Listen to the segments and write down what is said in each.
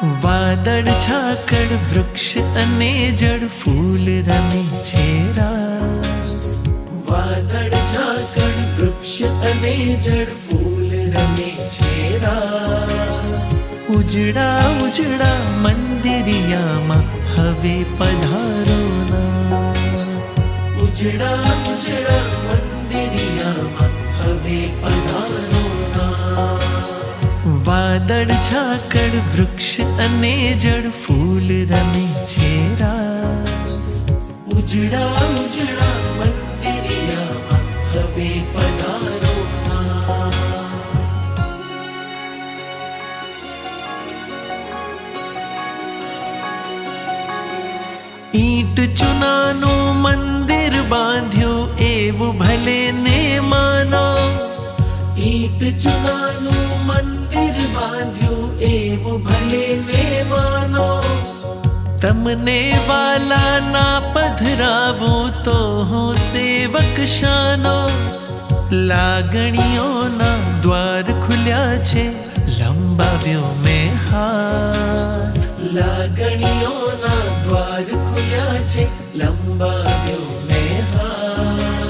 વાદળ ઝાકળ વૃક્ષ અને જળ ફૂલ રમે છે રાસ. વાદળ ઝાકળ વૃક્ષ અને જળ ફૂલ રમે છે રાસ. ઉજળા ઉજળા મંદિરિયામાં હવે પધારો ના. ઉજળા ઉજળા મંદિરિયામાં હવે પધારો ના. વાદળ ઝાકળ વૃક્ષ અને જળ ફૂલ રમે છે રાસ. ઉજળા ઉજળા મંદિરિયામાં હવે પધારો ના. ઈંટ ચૂનાનું મંદિર બાંધ્યું એવું ભલે ને માનો. ઈંટ ચૂનાનું મંદિર બાંધ્યું એવું ભલે ને માનો. તમને વાલા ના પધરાવું તો હું સેવક શાનો. લાગણીઓના દ્વાર ખુલ્યા છે લંબાવ્યો મેં હાથ. લાગણીઓના દ્વાર ખુલ્યા છે લંબાવ્યો મેં હાથ.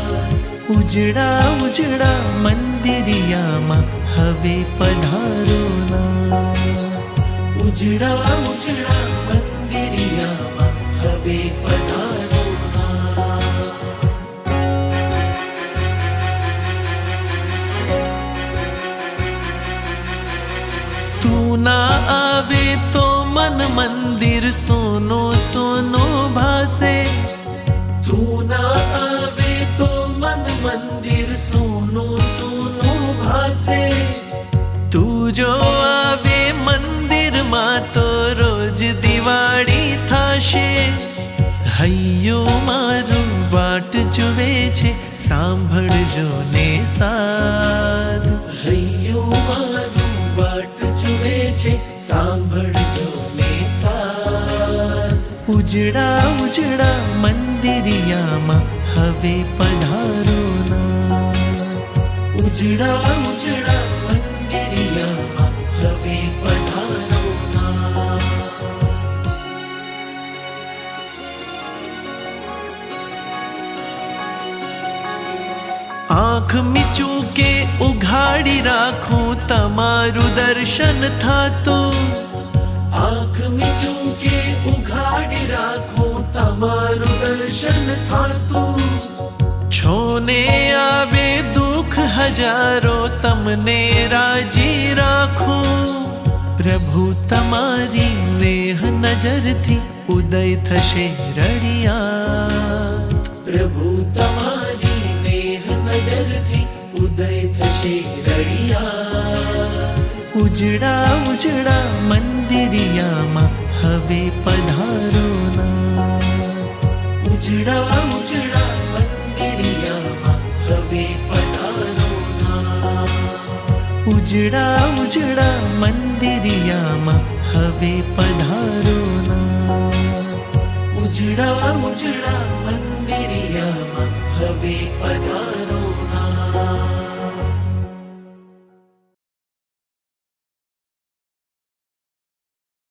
ઉજળા ઉજળા મંદિરિયામાં હવે પધારો ના. ઉજળા ઉજળા મંદિરિયામાં હવે પધારો ના. તું ના આવે તો મન મંદિર સોનો સોનો ભાસે. તું ના આવે તો મન મંદિર સોનો સોનો ભાસે. તું જો આવે મંદિરમાં તો રોજ દિવાળી થાશે. હૈયો મારું વાટ જુએ છે સાંભળજો ને સાધ. હૈયો મારું વાટ જુએ છે સાંભળજો ને સાધ. ઉજળા ઉજળા મંદિરિયામાં હવે પધારો ના. ઉજળા ઉજળા મંદિરિયામાં હવે પધારો ના. આંખ મીચું કે ઉઘાડી રાખું તમારું દર્શન થાતું. આંખ મીચું કે ઉઘાડી રાખું તમારું દર્શન થાતું. છોને આવે દુઃખ હજારો તમને રાજી રાખું. પ્રભુ તમારી નેહ નજરથી ઉદય થશે રળિયાત. પ્રભુ તમારી નેહ નજરથી ઉદય થશે રળિયાત. ઉજળા ઉજળા મંદિરિયામાં હવે પધારો ના. ઉજળા ઉજળા મંદિરિયામાં હવે પધારો ના. ઉજળા ઉજળા મંદિરિયામાં હવે પધારો ના. ઉજળા ઉજળા મંદિરિયામાં હવે પધારો